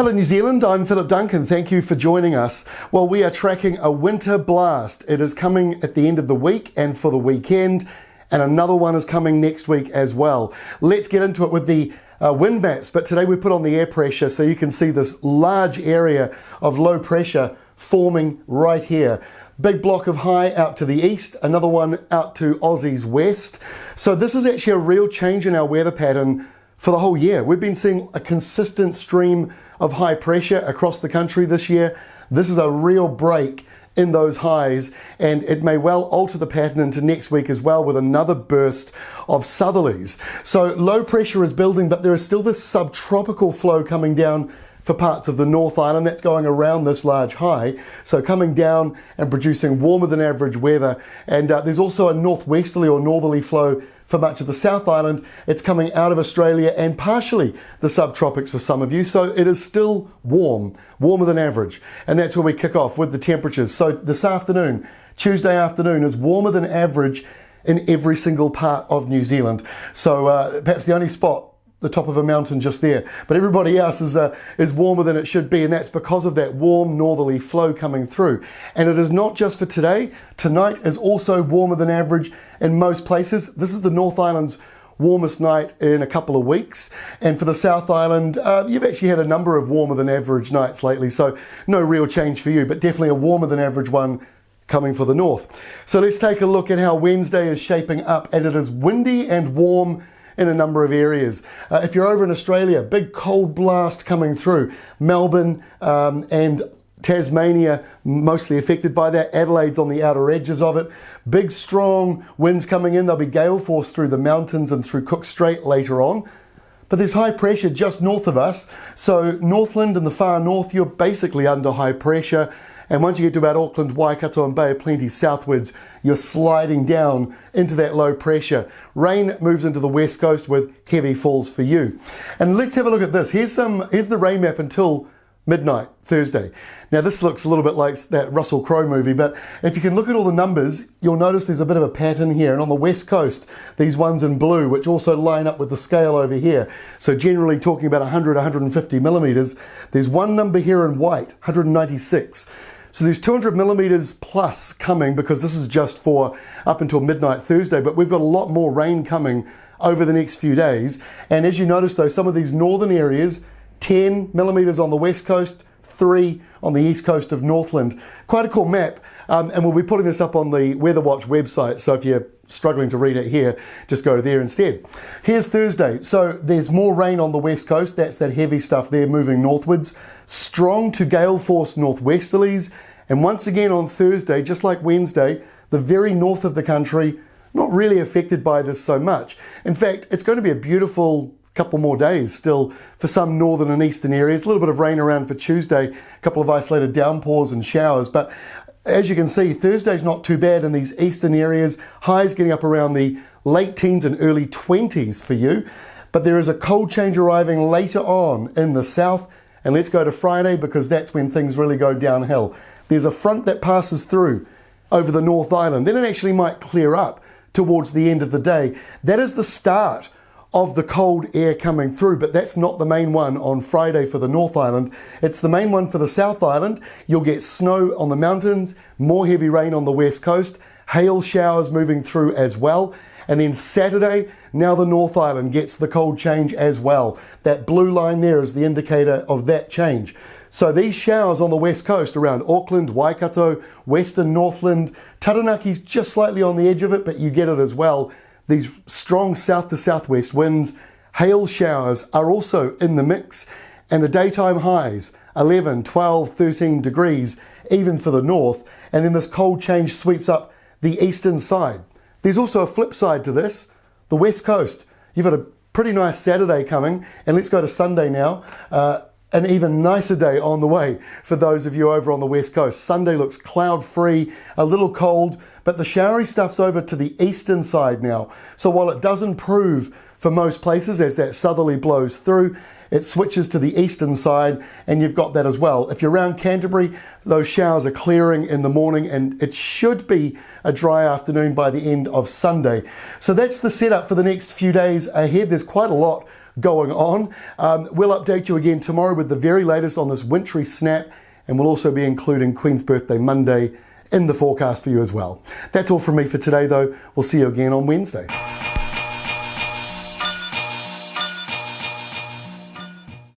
Hello New Zealand, I'm Philip Duncan. Thank you for joining us. Well, we are tracking a winter blast. It is coming at the end of the week and for the weekend, and another one is coming next week as well. Let's get into it with the wind maps, but today we put on the air pressure so you can see this large area of low pressure forming right here. Big block of high out to the east, another one out to Aussie's west. So this is actually a real change in our weather pattern for the whole year. We've been seeing a consistent stream of high pressure across the country this year. This is a real break in those highs, and it may well alter the pattern into next week as well with another burst of southerlies. So low pressure is building, but there is still this subtropical flow coming down for parts of the North Island. That's going around this large high, so coming down and producing warmer than average weather. And there's also a northwesterly or northerly flow for much of the South Island. It's coming out of Australia and partially the subtropics for some of you, so it is still warm, warmer than average. And that's where we kick off with the temperatures. So this afternoon, Tuesday afternoon, is warmer than average in every single part of New Zealand. So perhaps the only spot, the top of a mountain just there, but everybody else is warmer than it should be, and that's because of that warm northerly flow coming through. And it is not just for today. Tonight is also warmer than average in most places. This is the North Island's warmest night in a couple of weeks, and for the South Island you've actually had a number of warmer than average nights lately, so no real change for you, but definitely a warmer than average one coming for the north. So let's take a look at how Wednesday is shaping up, and it is windy and warm in a number of areas. If you're over in Australia, big cold blast coming through. Melbourne and Tasmania mostly affected by that. Adelaide's on the outer edges of it. Big strong winds coming in. There'll be gale force through the mountains and through Cook Strait later on. But there's high pressure just north of us. So Northland and the far north, you're basically under high pressure. And once you get to about Auckland, Waikato and Bay of Plenty southwards, you're sliding down into that low pressure. Rain moves into the west coast with heavy falls for you. And let's have a look at this. Here's the rain map until midnight Thursday. Now this looks a little bit like that Russell Crowe movie, but if you can look at all the numbers, you'll notice there's a bit of a pattern here. And on the west coast, these ones in blue, which also line up with the scale over here. So generally talking about 100, 150 millimeters. There's one number here in white, 196. So there's 200 millimeters plus coming, because this is just for up until midnight Thursday, but we've got a lot more rain coming over the next few days. And as you notice though, some of these northern areas, 10 millimeters on the west coast, 3 on the east coast of Northland. Quite a cool map, and we'll be putting this up on the Weather Watch website, so if you're struggling to read it here, just go there instead. Here's Thursday. So there's more rain on the west coast. That's that heavy stuff there moving northwards. Strong to gale force northwesterlies. And once again on Thursday, just like Wednesday, the very north of the country, not really affected by this so much. In fact, it's going to be a beautiful couple more days still for some northern and eastern areas. A little bit of rain around for Tuesday, a couple of isolated downpours and showers. But as you can see, Thursday's not too bad in these eastern areas. Highs getting up around the late teens and early 20s for you. But there is a cold change arriving later on in the south. And let's go to Friday, because that's when things really go downhill. There's a front that passes through over the North Island. Then it actually might clear up towards the end of the day. That is the start of the cold air coming through, but that's not the main one on Friday for the North Island. It's the main one for the South Island. You'll get snow on the mountains, more heavy rain on the west coast, hail showers moving through as well. And then Saturday, now the North Island gets the cold change as well. That blue line there is the indicator of that change. So these showers on the west coast around Auckland, Waikato, western Northland, Taranaki's just slightly on the edge of it, but you get it as well. These strong south to southwest winds, hail showers are also in the mix, and the daytime highs, 11, 12, 13 degrees, even for the north. And then this cold change sweeps up the eastern side. There's also a flip side to this, the west coast. You've got a pretty nice Saturday coming, and let's go to Sunday now. An even nicer day on the way for those of you over on the west coast. Sunday looks cloud-free, a little cold, but the showery stuff's over to the eastern side now. So while it does improve for most places as that southerly blows through, it switches to the eastern side, and you've got that as well. If you're around Canterbury, those showers are clearing in the morning, and it should be a dry afternoon by the end of Sunday. So that's the setup for the next few days ahead. There's quite a lot going on. We'll update you again tomorrow with the very latest on this wintry snap, and we'll also be including Queen's Birthday Monday in the forecast for you as well. That's all from me for today, though. We'll see you again on Wednesday.